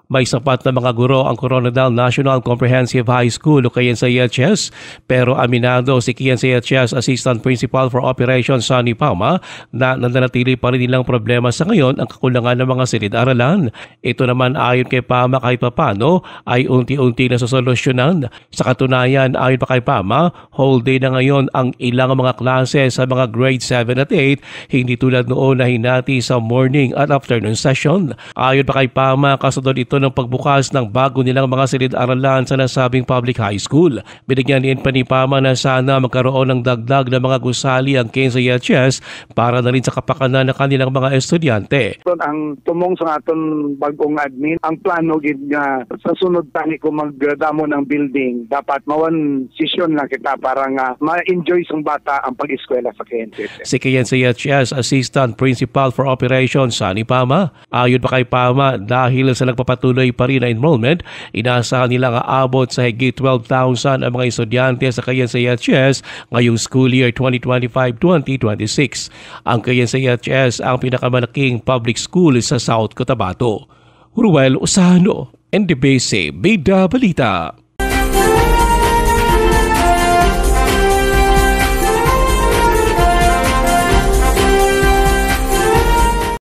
May sapat na mga guro ang Coronadal National Comprehensive High School o KNCHS, pero aminado si KNCHS Assistant Principal for Operations Sunny Palma na nananatili pa rin nilang problema sa ngayon ang kakulangan ng mga silid-aralan. Ito naman ayon kay Palma kahit papano ay unti-unti na sosolusyonan. Sa katunayan ayon pa kay Palma, whole day na ngayon ang ilang mga klase sa mga grade 7 at 8, hindi tulad noon na hinati sa morning at afternoon session. Ayon pa kay Palma, kasunod ito ng pagbukas ng bago nilang mga silid-aralan sa nasabing public high school. Binigyan din pa ni Palma na sana magkaroon ng dagdag na mga gusali ang KNCHS para na rin sa kapakanan ng kanilang mga estudyante. Ang tumong sa aton bagong admin, ang plano gid nga sa sunod tani ko magdamo ng building, dapat mawan session lang kita para nga ma-enjoy sang bata ang pag-eskwela sa KNCHS. Si KNCHS Assistant Principal for Operations Sunny Palma, ayon pa kay Palma, dahil sa nagpapatuloy pa rin na enrollment, inaasahan nilang aabot sa higit 12,000 ang mga estudyante sa KNCHS ngayong school year 2025-2026. Ang KNCHS ang pinakamalaking public school sa South Cotabato. Ruel Usano, NDBC, Bida Balita.